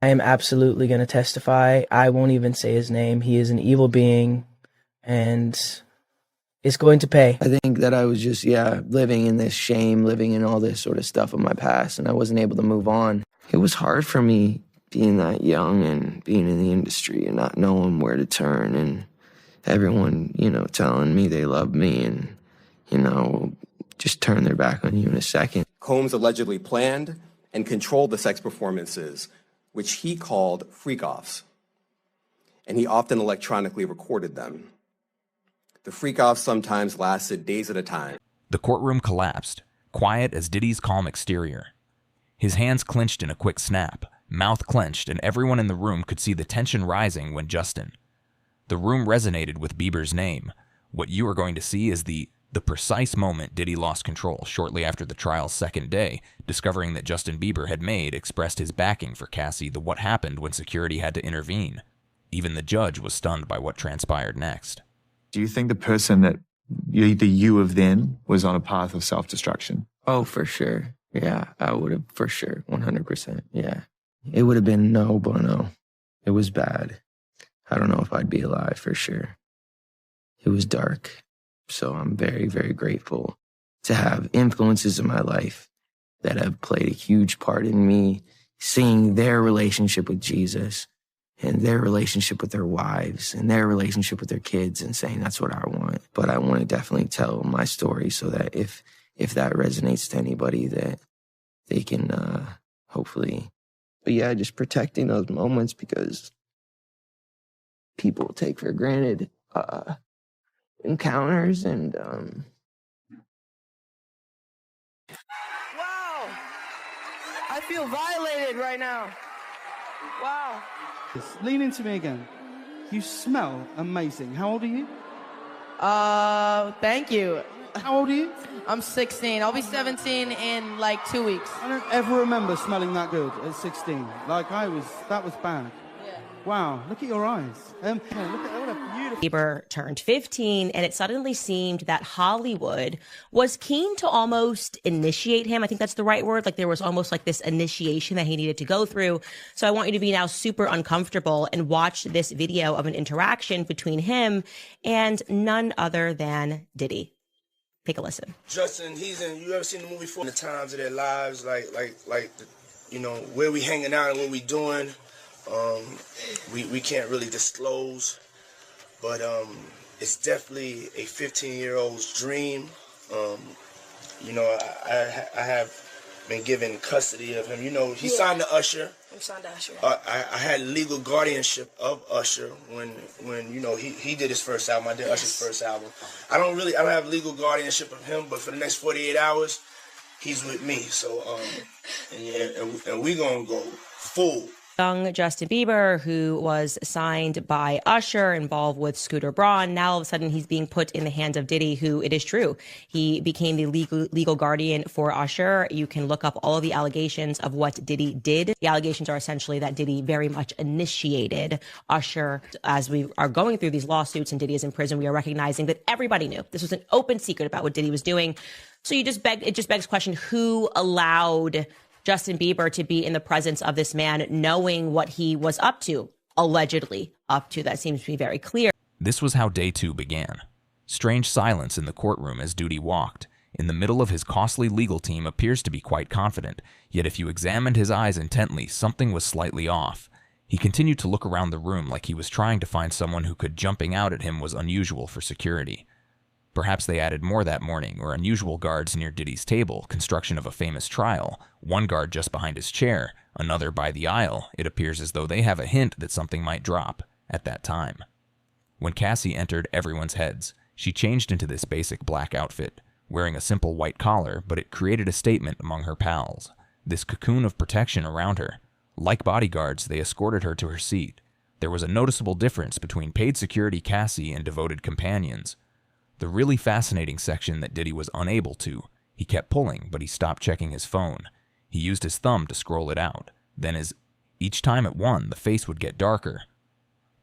I am absolutely going to testify. I won't even say his name. He is an evil being and is going to pay. I think that I was just, living in this shame, living in all this sort of stuff of my past, and I wasn't able to move on. It was hard for me being that young and being in the industry and not knowing where to turn, and everyone, telling me they love me and, just turn their back on you in a second. Combs allegedly planned and controlled the sex performances, which he called freak-offs, and he often electronically recorded them. The freak-offs sometimes lasted days at a time. The courtroom collapsed, quiet as Diddy's calm exterior. His hands clenched in a quick snap, mouth clenched, and everyone in the room could see the tension rising when Justin. The room resonated with Bieber's name. What you are going to see is the precise moment Diddy lost control shortly after the trial's second day, discovering that Justin Bieber had expressed his backing for Cassie, the what happened when security had to intervene. Even the judge was stunned by what transpired next. Do you think the person that the you of then was on a path of self-destruction? Oh, for sure. Yeah, I would have, for sure, 100%. Yeah. It would have been no bueno. It was bad. I don't know if I'd be alive, for sure. It was dark. So I'm very, very grateful to have influences in my life that have played a huge part in me seeing their relationship with Jesus and their relationship with their wives and their relationship with their kids and saying that's what I want. But I want to definitely tell my story so that if that resonates to anybody, that they can hopefully. But yeah, just protecting those moments because people take for granted encounters and Wow! I feel violated right now. Wow. Lean into me again. You smell amazing. How old are you? Thank you. How old are you? I'm 16. I'll be 17 in like 2 weeks. I don't ever remember smelling that good at 16. That was bad. Yeah. Wow, look at your eyes. Look at what a beautiful... Bieber turned 15, and it suddenly seemed that Hollywood was keen to almost initiate him. I think that's the right word. Like there was almost like this initiation that he needed to go through. So I want you to be now super uncomfortable and watch this video of an interaction between him and none other than Diddy. Take a listen. Justin, you ever seen the movie For the Times of Their Lives? Like, where we hanging out and what we doing. We can't really disclose, but it's definitely a 15-year-old's dream. I have been given custody of him. He signed to Usher. I'm signed to Usher. I had legal guardianship of Usher when he did his first album. I did Usher's first album. I don't have legal guardianship of him, but for the next 48 hours, he's with me. So and we gonna go full. Young Justin Bieber, who was signed by Usher, involved with Scooter Braun. Now all of a sudden he's being put in the hands of Diddy, who, it is true, he became the legal guardian for Usher. You can look up all of the allegations of what Diddy did. The allegations are essentially that Diddy very much initiated Usher. As we are going through these lawsuits and Diddy is in prison, we are recognizing that everybody knew this was an open secret about what Diddy was doing. So it just begs the question, who allowed Justin Bieber to be in the presence of this man, knowing what he was up to, allegedly up to? That seems to be very clear. This was how day 2 began. Strange silence in the courtroom as Diddy walked. In the middle of his costly legal team appears to be quite confident, yet if you examined his eyes intently, something was slightly off. He continued to look around the room like he was trying to find someone who could. Jumping out at him was unusual for security. Perhaps they added more that morning, or unusual guards near Diddy's table, construction of a famous trial, one guard just behind his chair, another by the aisle. It appears as though they have a hint that something might drop at that time. When Cassie entered everyone's heads, she changed into this basic black outfit, wearing a simple white collar, but it created a statement among her pals, this cocoon of protection around her. Like bodyguards, they escorted her to her seat. There was a noticeable difference between paid security Cassie and devoted companions. The really fascinating section that Diddy was unable to. He kept pulling, but he stopped checking his phone. He used his thumb to scroll it out. Then each time it won, the face would get darker.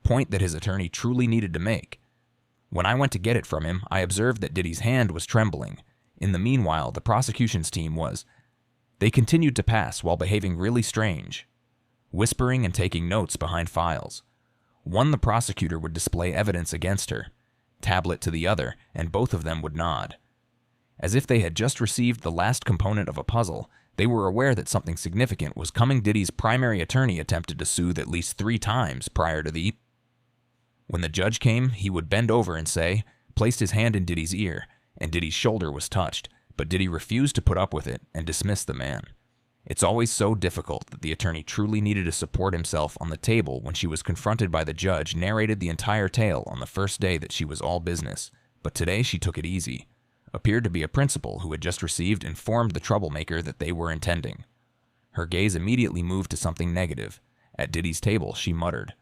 Point that his attorney truly needed to make. When I went to get it from him, I observed that Diddy's hand was trembling. In the meanwhile, the prosecution's team they continued to pass while behaving really strange. whispering and taking notes behind files. One, the prosecutor would display evidence against her, tablet to the other, and both of them would nod. As if they had just received the last component of a puzzle, they were aware that something significant was coming. Diddy's primary attorney attempted to soothe at least 3 times prior to the... When the judge came, he would bend over and say, placed his hand in Diddy's ear, and Diddy's shoulder was touched, but Diddy refused to put up with it and dismissed the man. It's always so difficult that the attorney truly needed to support himself on the table when she was confronted by the judge, narrated the entire tale on the first day that she was all business, but today she took it easy. Appeared to be a principal who had just received informed the troublemaker that they were intending. Her gaze immediately moved to something negative. At Diddy's table, she muttered.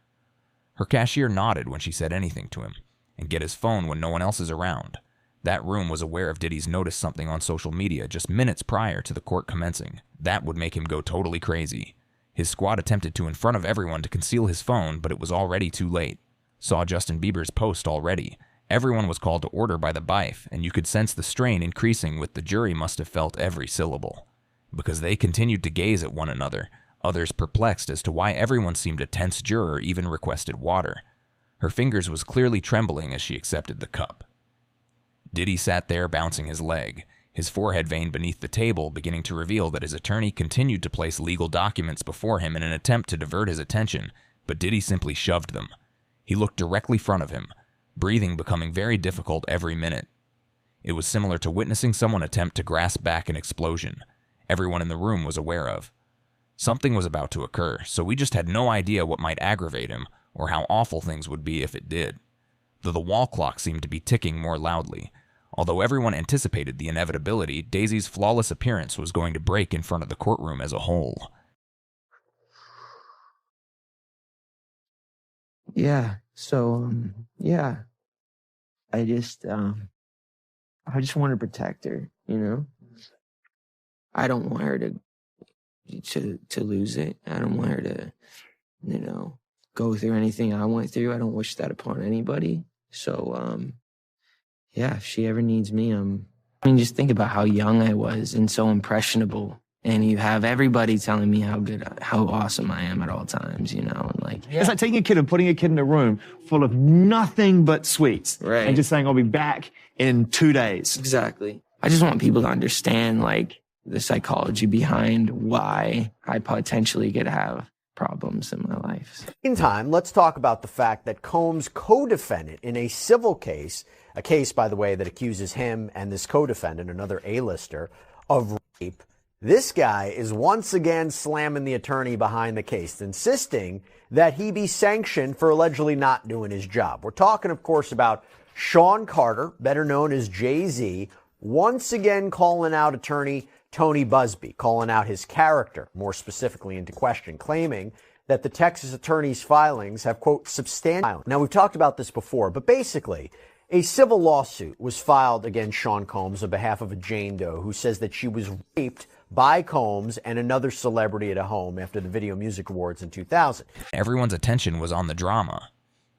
Her cashier nodded when she said anything to him, and get his phone when no one else is around. That room was aware of Diddy's noticed something on social media just minutes prior to the court commencing. That would make him go totally crazy. His squad attempted to in front of everyone to conceal his phone, but it was already too late. Saw Justin Bieber's post already. Everyone was called to order by the bife, and you could sense the strain increasing with the jury must have felt every syllable. Because they continued to gaze at one another, others perplexed as to why everyone seemed a tense juror even requested water. Her fingers was clearly trembling as she accepted the cup. Diddy sat there bouncing his leg, his forehead vein beneath the table beginning to reveal that his attorney continued to place legal documents before him in an attempt to divert his attention, but Diddy simply shoved them. He looked directly in front of him, breathing becoming very difficult every minute. It was similar to witnessing someone attempt to grasp back an explosion everyone in the room was aware of. Something was about to occur, so we just had no idea what might aggravate him or how awful things would be if it did. Though the wall clock seemed to be ticking more loudly. Although everyone anticipated the inevitability, Daisy's flawless appearance was going to break in front of the courtroom as a whole. Yeah. So, yeah. I just want to protect her, you know? I don't want her to lose it. I don't want her to, you know, go through anything I went through. I don't wish that upon anybody. So, yeah, if she ever needs me, just think about how young I was and so impressionable. And you have everybody telling me how awesome I am at all times, you know, and like... Yeah. It's like taking a kid and putting a kid in a room full of nothing but sweets. Right. And just saying, I'll be back in 2 days. Exactly. I just want people to understand, like, the psychology behind why I potentially could have problems in my life. In time, let's talk about the fact that Combs' co-defendant in a civil case, a case, by the way, that accuses him and this co-defendant, another A-lister, of rape. This guy is once again slamming the attorney behind the case, insisting that he be sanctioned for allegedly not doing his job. We're talking, of course, about Sean Carter, better known as Jay-Z, once again calling out attorney Tony Busby, calling out his character, more specifically into question, claiming that the Texas attorney's filings have, quote, substantial. Now, we've talked about this before, but basically, a civil lawsuit was filed against Sean Combs on behalf of a Jane Doe who says that she was raped by Combs and another celebrity at a home after the Video Music Awards in 2000. Everyone's attention was on the drama.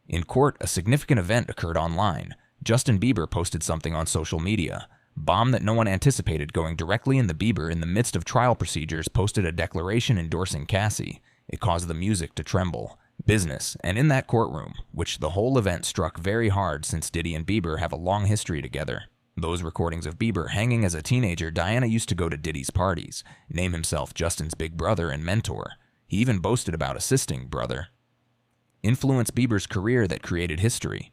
In court, a significant event occurred online. Justin Bieber posted something on social media. Bomb that no one anticipated going directly in the Bieber in the midst of trial procedures posted a declaration endorsing Cassie. It caused the music to tremble. Business, and in that courtroom, which the whole event struck very hard since Diddy and Bieber have a long history together. Those recordings of Bieber hanging as a teenager, Diana used to go to Diddy's parties, name himself Justin's big brother and mentor. He even boasted about assisting brother. Influenced Bieber's career that created history.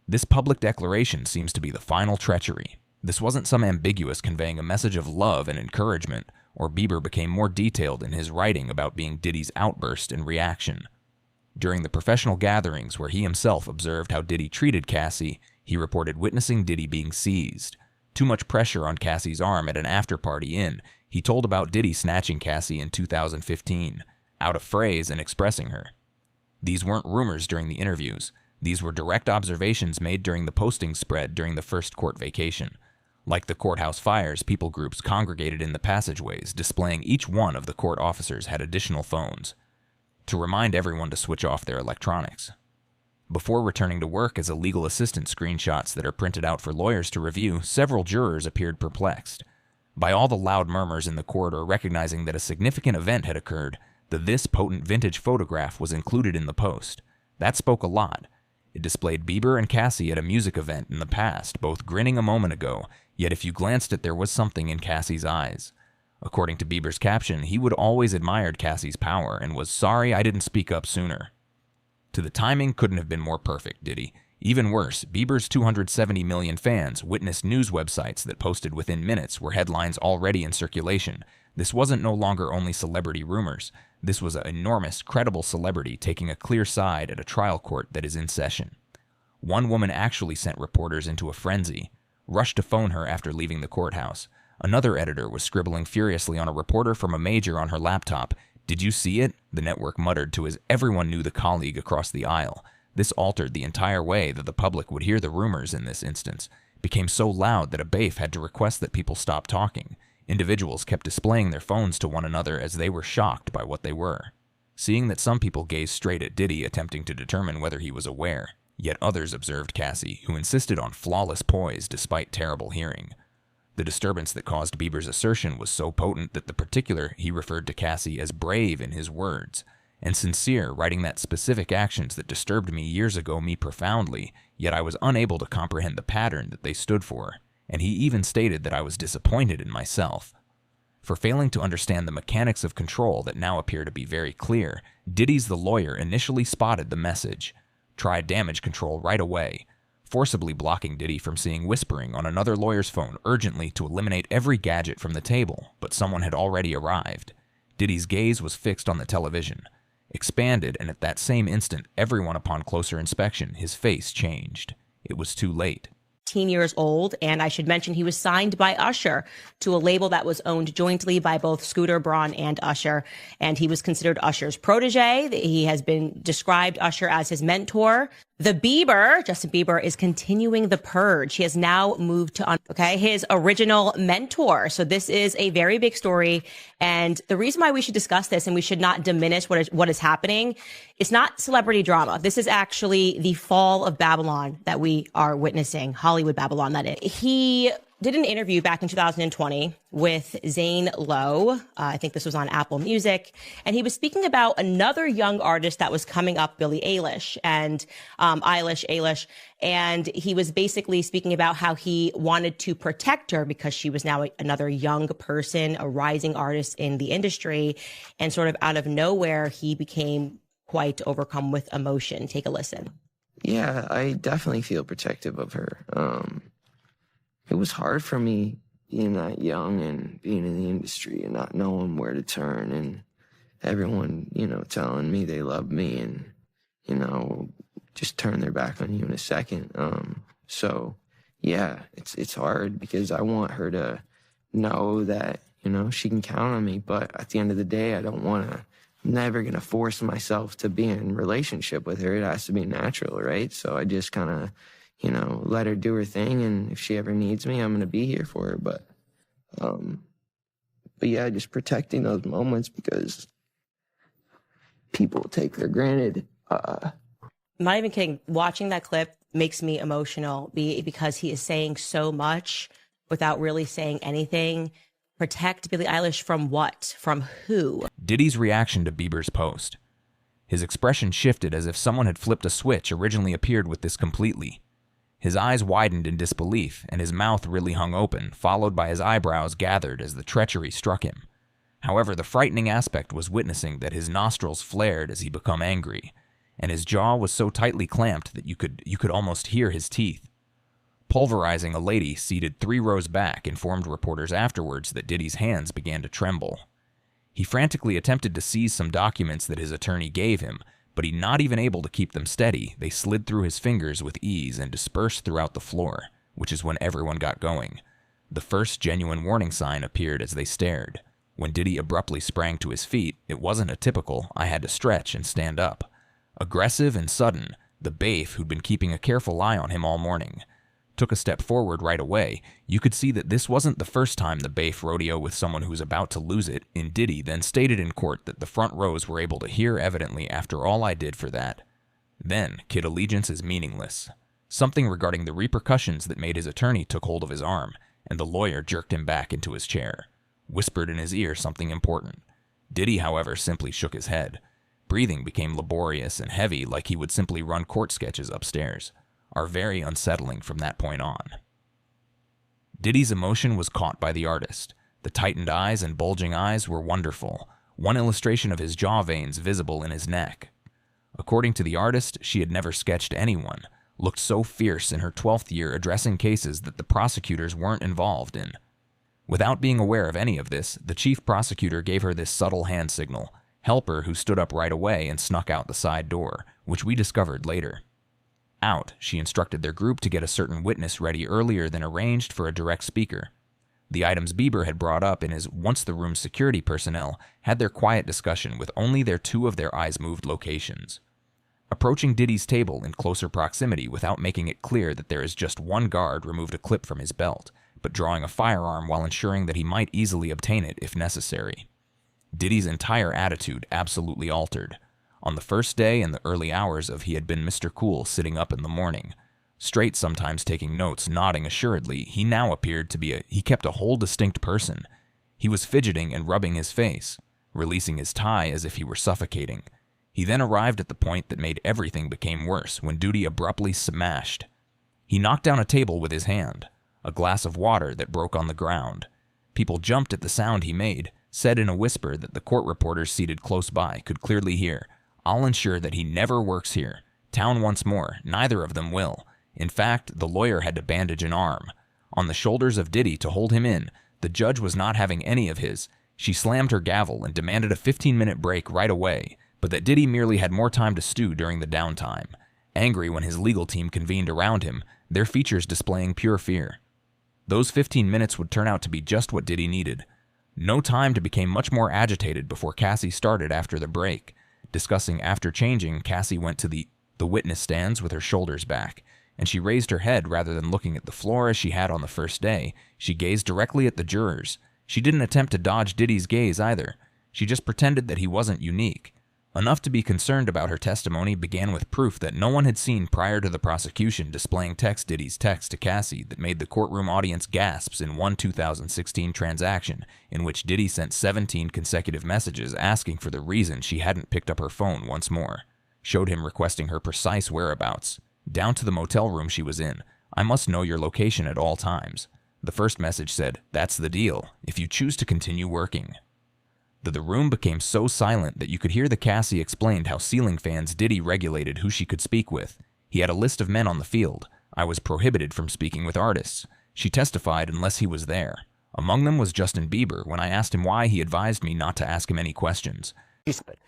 This public declaration seems to be the final treachery. This wasn't some ambiguous conveying a message of love and encouragement, or Bieber became more detailed in his writing about being Diddy's outburst and reaction. During the professional gatherings where he himself observed how Diddy treated Cassie, he reported witnessing Diddy being seized. Too much pressure on Cassie's arm at an after-party inn, he told about Diddy snatching Cassie in 2015, out of phrase and expressing her. These weren't rumors during the interviews. These were direct observations made during the posting spread during the first court vacation. Like the courthouse fires, people groups congregated in the passageways, displaying each one of the court officers had additional phones to remind everyone to switch off their electronics. Before returning to work as a legal assistant, screenshots that are printed out for lawyers to review, several jurors appeared perplexed. By all the loud murmurs in the corridor recognizing that a significant event had occurred, The "this potent vintage photograph" was included in the post. That spoke a lot. It displayed Bieber and Cassie at a music event in the past, both grinning a moment ago, yet if you glanced at there was something in Cassie's eyes. According to Bieber's caption, he would always admired Cassie's power and was sorry I didn't speak up sooner. To the timing couldn't have been more perfect, Diddy. Even worse, Bieber's 270 million fans witnessed news websites that posted within minutes were headlines already in circulation. This wasn't no longer only celebrity rumors. This was an enormous, credible celebrity taking a clear side at a trial court that is in session. One woman actually sent reporters into a frenzy, rushed to phone her after leaving the courthouse. Another editor was scribbling furiously on a reporter from a major on her laptop. "Did you see it?" the network muttered to his everyone knew the colleague across the aisle. This altered the entire way that the public would hear the rumors in this instance. It became so loud that a baif had to request that people stop talking. Individuals kept displaying their phones to one another as they were shocked by what they were. Seeing that some people gazed straight at Diddy, attempting to determine whether he was aware, yet others observed Cassie, who insisted on flawless poise despite terrible hearing. The disturbance that caused Bieber's assertion was so potent that the particular he referred to Cassie as brave in his words, and sincere, writing that specific actions that disturbed me years ago me profoundly, yet I was unable to comprehend the pattern that they stood for, and he even stated that I was disappointed in myself. For failing to understand the mechanics of control that now appear to be very clear, Diddy's the lawyer initially spotted the message, tried damage control right away, forcibly blocking Diddy from seeing whispering on another lawyer's phone urgently to eliminate every gadget from the table, but someone had already arrived. Diddy's gaze was fixed on the television, expanded, and at that same instant, everyone upon closer inspection, his face changed. It was too late. 18 years old, and I should mention he was signed by Usher to a label that was owned jointly by both Scooter Braun and Usher, and he was considered Usher's protege. He has been described Usher as his mentor. Justin Bieber, is continuing the purge. He has now moved to, his original mentor. So this is a very big story. And the reason why we should discuss this and we should not diminish what is happening, it's not celebrity drama. This is actually the fall of Babylon that we are witnessing, Hollywood Babylon, that is. He did an interview back in 2020 with Zane Lowe. I think this was on Apple Music. And he was speaking about another young artist that was coming up, Billie Eilish, and Eilish. And he was basically speaking about how he wanted to protect her because she was now another young person, a rising artist in the industry. And sort of out of nowhere, he became quite overcome with emotion. Take a listen. Yeah, I definitely feel protective of her. It was hard for me being that young and being in the industry and not knowing where to turn, and everyone, telling me they love me and, just turn their back on you in a second. So yeah, it's hard because I want her to know that, she can count on me. But at the end of the day, I'm never going to force myself to be in a relationship with her. It has to be natural, right? So I just kind of, let her do her thing. And if she ever needs me, I'm going to be here for her. But yeah, just protecting those moments because people take for granted. I'm not even kidding. Watching that clip makes me emotional because he is saying so much without really saying anything. Protect Billie Eilish from what? From who? Diddy's reaction to Bieber's post. His expression shifted as if someone had flipped a switch, originally appeared with this completely. His eyes widened in disbelief, and his mouth really hung open, followed by his eyebrows gathered as the treachery struck him. However, the frightening aspect was witnessing that his nostrils flared as he became angry, and his jaw was so tightly clamped that you could almost hear his teeth. Pulverizing a lady seated 3 rows back informed reporters afterwards that Diddy's hands began to tremble. He frantically attempted to seize some documents that his attorney gave him, but he not even able to keep them steady. They slid through his fingers with ease and dispersed throughout the floor, which is when everyone got going. The first genuine warning sign appeared as they stared. When Diddy abruptly sprang to his feet, it wasn't a typical, I had to stretch and stand up. Aggressive and sudden, the baif, who'd been keeping a careful eye on him all morning, took a step forward right away. You could see that this wasn't the first time the baif rodeo with someone who was about to lose it, and Diddy then stated in court that the front rows were able to hear evidently after all I did for that. Then, kid allegiance is meaningless. Something regarding the repercussions that made his attorney took hold of his arm, and the lawyer jerked him back into his chair, whispered in his ear something important. Diddy, however, simply shook his head. Breathing became laborious and heavy, like he would simply run court sketches upstairs, are very unsettling from that point on. Diddy's emotion was caught by the artist. The tightened eyes and bulging eyes were wonderful, one illustration of his jaw veins visible in his neck. According to the artist, she had never sketched anyone, looked so fierce in her 12th year addressing cases that the prosecutors weren't involved in. Without being aware of any of this, the chief prosecutor gave her this subtle hand signal, Helper, who stood up right away and snuck out the side door, which we discovered later. Out, she instructed their group to get a certain witness ready earlier than arranged for a direct speaker. The items Bieber had brought up in his once the room's security personnel had their quiet discussion with only their two of their eyes moved locations. Approaching Diddy's table in closer proximity without making it clear that there is just one guard removed a clip from his belt, but drawing a firearm while ensuring that he might easily obtain it if necessary. Diddy's entire attitude absolutely altered. On the first day in the early hours of he had been Mr. Cool sitting up in the morning, straight sometimes taking notes, nodding assuredly, he now appeared to be he kept a whole distinct person. He was fidgeting and rubbing his face, releasing his tie as if he were suffocating. He then arrived at the point that made everything become worse when Diddy abruptly smashed. He knocked down a table with his hand, a glass of water that broke on the ground. People jumped at the sound he made, said in a whisper that the court reporters seated close by could clearly hear, "I'll ensure that he never works here. Town once more, neither of them will." In fact, the lawyer had to bandage an arm. On the shoulders of Diddy to hold him in, the judge was not having any of his. She slammed her gavel and demanded a 15-minute break right away, but that Diddy merely had more time to stew during the downtime. Angry when his legal team convened around him, their features displaying pure fear. Those 15 minutes would turn out to be just what Diddy needed. No time to become much more agitated before Cassie started after the break. Discussing after changing, Cassie went to the witness stands with her shoulders back, and she raised her head rather than looking at the floor as she had on the first day. She gazed directly at the jurors. She didn't attempt to dodge Diddy's gaze either. She just pretended that he wasn't unique. Enough to be concerned about her testimony began with proof that no one had seen prior to the prosecution displaying Diddy's text to Cassie that made the courtroom audience gasps in one 2016 transaction in which Diddy sent 17 consecutive messages asking for the reason she hadn't picked up her phone once more. Showed him requesting her precise whereabouts. Down to the motel room she was in. "I must know your location at all times." The first message said, "That's the deal, if you choose to continue working." The room became so silent that you could hear the Cassie explained how ceiling fans Diddy regulated who she could speak with. He had a list of men on the field. I was prohibited from speaking with artists. She testified unless he was there. Among them was Justin Bieber. When I asked him why, he advised me not to ask him any questions.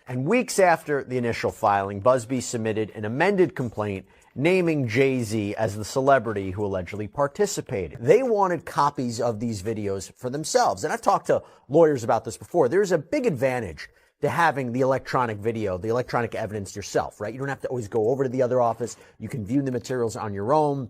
And weeks after the initial filing, Busby submitted an amended complaint naming Jay-Z as the celebrity who allegedly participated. They wanted copies of these videos for themselves. And I've talked to lawyers about this before. There's a big advantage to having the electronic video, the electronic evidence yourself, right? You don't have to always go over to the other office. You can view the materials on your own.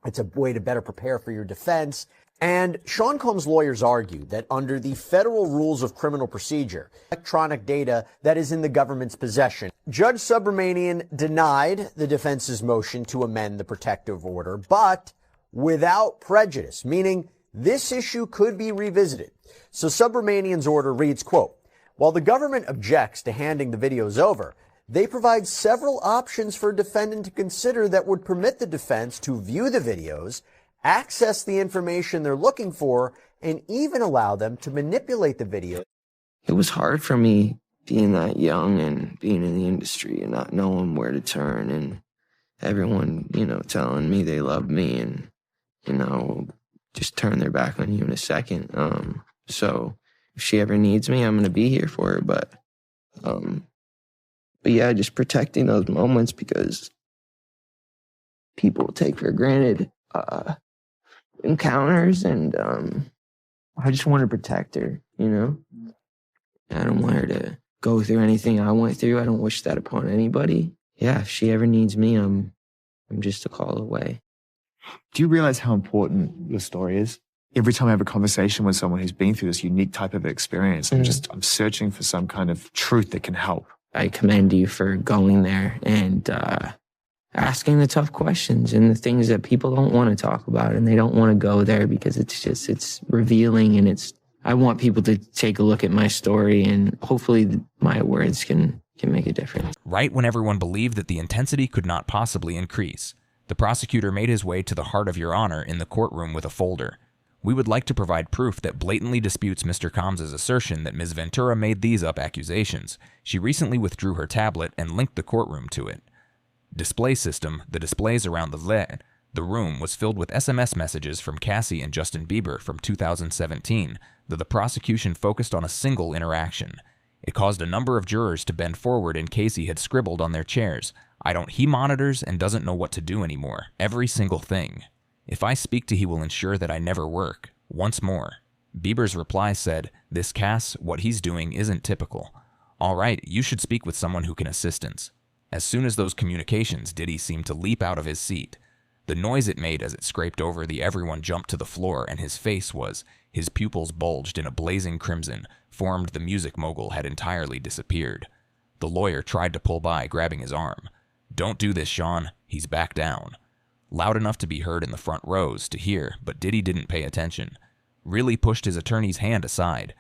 It's a way to better prepare for your defense. And Sean Combs' lawyers argue that under the federal rules of criminal procedure, electronic data that is in the government's possession. Judge Subramanian denied the defense's motion to amend the protective order, but without prejudice, meaning this issue could be revisited. So Subramanian's order reads, quote, "While the government objects to handing the videos over, they provide several options for a defendant to consider that would permit the defense to view the videos, access the information they're looking for, and even allow them to manipulate the video." It was hard for me being that young and being in the industry and not knowing where to turn, and everyone, telling me they love me and, just turn their back on you in a second. So if she ever needs me, I'm going to be here for her. But yeah, just protecting those moments because people take for granted encounters, and I just want to protect her, I don't want her to go through anything I went through. I don't wish that upon anybody. Yeah, if she ever needs me, I'm just a call away. Do you realize how important your story is? Every time I have a conversation with someone who's been through this unique type of experience, I'm searching for some kind of truth that can help. I commend you for going there and asking the tough questions and the things that people don't want to talk about, and they don't want to go there because it's revealing and it's I want people to take a look at my story, and hopefully my words can make a difference. Right when everyone believed that the intensity could not possibly increase, the prosecutor made his way to the heart of Your Honor in the courtroom with a folder. We would like to provide proof that blatantly disputes Mr. Combs' assertion that Ms. Ventura made these up accusations. She recently withdrew her tablet and linked the courtroom to it. Display system, the displays around the room was filled with SMS messages from Cassie and Justin Bieber from 2017, though the prosecution focused on a single interaction. It caused a number of jurors to bend forward, and Casey had scribbled on their chairs, he monitors and doesn't know what to do anymore. Every single thing. If I speak to he will ensure that I never work. Once more. Bieber's reply said, this Cass, what he's doing isn't typical. All right, you should speak with someone who can assistance. As soon as those communications, Diddy seemed to leap out of his seat. The noise it made as it scraped over everyone jumped to the floor, and his pupils bulged in a blazing crimson, formed the music mogul had entirely disappeared. The lawyer tried to pull by, grabbing his arm. Don't do this, Sean. He's back down. Loud enough to be heard in the front rows to hear, but Diddy didn't pay attention. Really pushed his attorney's hand aside.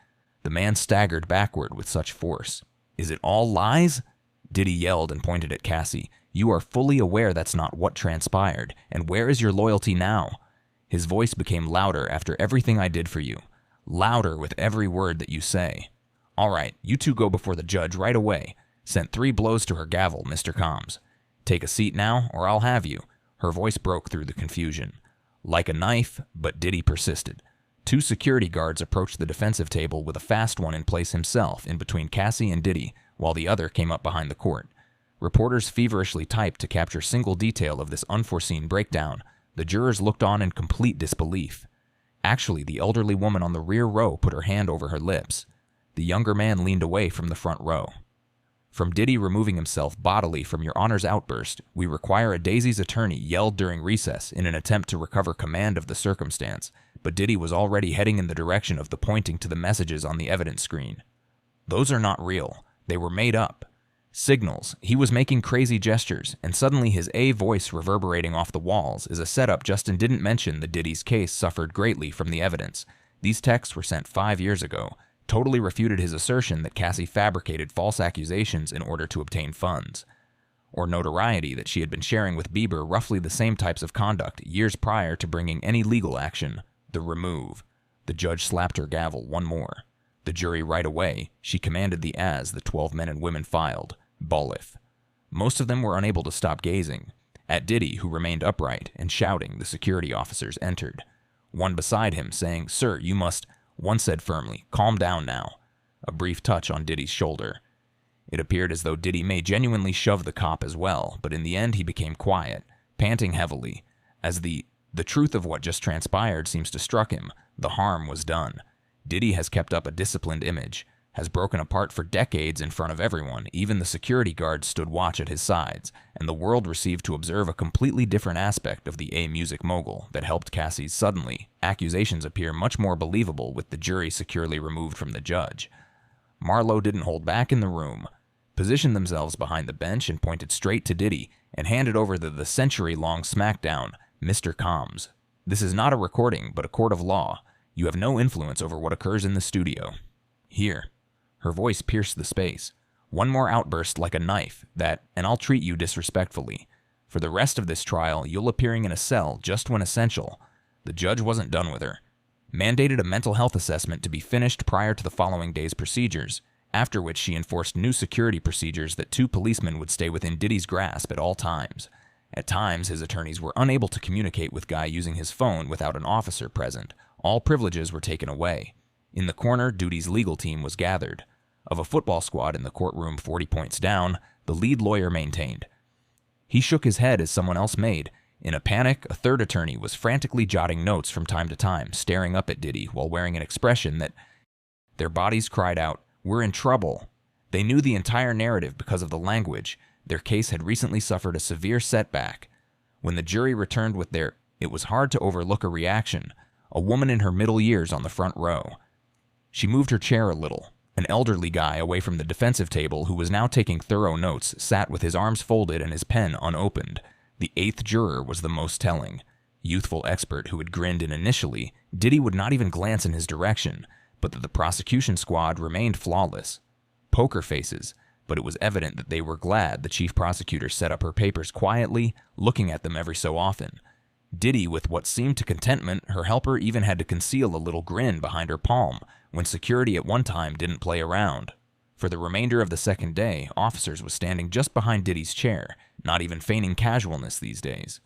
The man staggered backward with such force. Is it all lies? Diddy yelled and pointed at Cassie. You are fully aware that's not what transpired, and where is your loyalty now? His voice became louder after everything I did for you. Louder with every word that you say. All right, you two go before the judge right away. Sent 3 blows to her gavel, Mr. Combs. Take a seat now, or I'll have you. Her voice broke through the confusion. Like a knife, but Diddy persisted. 2 security guards approached the defensive table with a fast one in place himself in between Cassie and Diddy, while the other came up behind the court. Reporters feverishly typed to capture single detail of this unforeseen breakdown. The jurors looked on in complete disbelief. Actually, the elderly woman on the rear row put her hand over her lips. The younger man leaned away from the front row. From Diddy removing himself bodily from Your Honor's outburst, we require a Daisy's attorney yelled during recess in an attempt to recover command of the circumstance, but Diddy was already heading in the direction of the pointing to the messages on the evidence screen. Those are not real. They were made up. Signals. He was making crazy gestures, and suddenly his A voice reverberating off the walls is a setup. Justin didn't mention that Diddy's case suffered greatly from the evidence. These texts were sent 5 years ago. Totally refuted his assertion that Cassie fabricated false accusations in order to obtain funds, or notoriety that she had been sharing with Bieber roughly the same types of conduct years prior to bringing any legal action. The remove. The judge slapped her gavel one more. The jury right away. She commanded the 12 men and women filed. Bulleth. Most of them were unable to stop gazing. At Diddy, who remained upright and shouting, the security officers entered. One beside him saying, Sir, you must... One said firmly, calm down now. A brief touch on Diddy's shoulder. It appeared as though Diddy may genuinely shove the cop as well, but in the end he became quiet, panting heavily, as the truth of what just transpired seems to struck him. The harm was done. Diddy has kept up a disciplined image, has broken apart for decades in front of everyone. Even the security guards stood watch at his sides, and the world received to observe a completely different aspect of the music mogul that helped Cassie's suddenly accusations appear much more believable with the jury securely removed from the judge. Marlowe didn't hold back in the room, positioned themselves behind the bench and pointed straight to Diddy and handed over the century-long smackdown, Mr. Combs. This is not a recording, but a court of law. You have no influence over what occurs in the studio. Here. Her voice pierced the space. One more outburst like a knife, and I'll treat you disrespectfully. For the rest of this trial, you'll appearing in a cell just when essential. The judge wasn't done with her. Mandated a mental health assessment to be finished prior to the following day's procedures, after which she enforced new security procedures that 2 policemen would stay within Diddy's grasp at all times. At times, his attorneys were unable to communicate with Guy using his phone without an officer present. All privileges were taken away. In the corner, Diddy's legal team was gathered. Of a football squad in the courtroom 40 points down, the lead lawyer maintained. He shook his head as someone else made. In a panic, a third attorney was frantically jotting notes from time to time, staring up at Diddy while wearing an expression that their bodies cried out, "We're in trouble." They knew the entire narrative because of the language. Their case had recently suffered a severe setback. When the jury returned with it was hard to overlook a reaction. A woman in her middle years on the front row. She moved her chair a little. An elderly guy away from the defensive table who was now taking thorough notes sat with his arms folded and his pen unopened. The 8th juror was the most telling. Youthful expert who had grinned in initially, Diddy would not even glance in his direction. but that the prosecution squad remained flawless. Poker faces, but it was evident that they were glad the chief prosecutor set up her papers quietly, looking at them every so often. Diddy, with what seemed to contentment, her helper even had to conceal a little grin behind her palm when security at one time didn't play around. For the remainder of the second day, officers was standing just behind Diddy's chair, not even feigning casualness these days.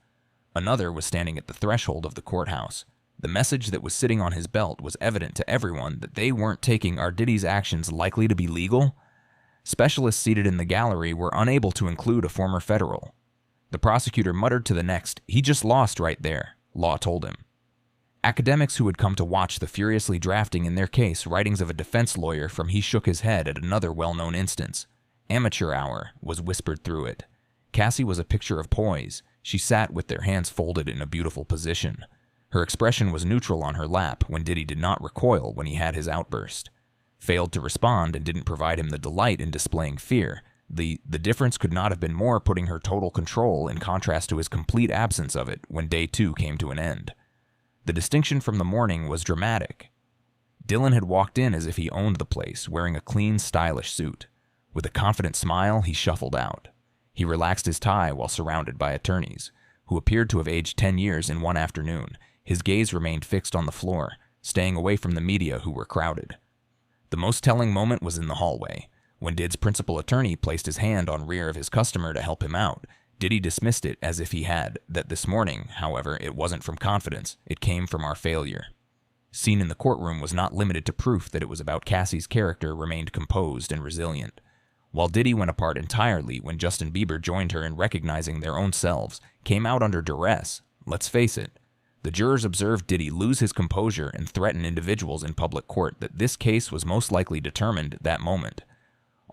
Another was standing at the threshold of the courthouse. The message that was sitting on his belt was evident to everyone that they weren't taking our Diddy's actions likely to be legal. Specialists seated in the gallery were unable to include a former federal. The prosecutor muttered to the next, "He just lost right there," Law told him. Academics who had come to watch the furiously drafting in their case writings of a defense lawyer from He Shook His Head at another well-known instance. Amateur hour was whispered through it. Cassie was a picture of poise. She sat with their hands folded in a beautiful position. Her expression was neutral on her lap when Diddy did not recoil when he had his outburst. Failed to respond and didn't provide him the delight in displaying fear. The difference could not have been more, putting her total control in contrast to his complete absence of it when day 2 came to an end. The distinction from the morning was dramatic. Dylan had walked in as if he owned the place, wearing a clean, stylish suit. With a confident smile, he shuffled out. He relaxed his tie while surrounded by attorneys, who appeared to have aged 10 years in one afternoon. His gaze remained fixed on the floor, staying away from the media who were crowded. The most telling moment was in the hallway. When Did's principal attorney placed his hand on rear of his customer to help him out, Diddy dismissed it as if he had, that this morning, however, it wasn't from confidence, it came from our failure. Scene in the courtroom was not limited to proof that it was about Cassie's character remained composed and resilient. While Diddy went apart entirely when Justin Bieber joined her in recognizing their own selves, came out under duress, let's face it. The jurors observed Diddy lose his composure and threaten individuals in public court that this case was most likely determined that moment.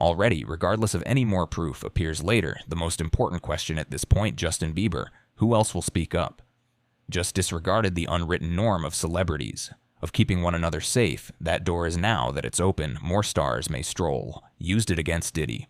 Already, regardless of any more proof, appears later the most important question at this point: Justin Bieber. Who else will speak up? Just disregarded the unwritten norm of celebrities, of keeping one another safe. That door is now that it's open, more stars may stroll. Used it against Diddy.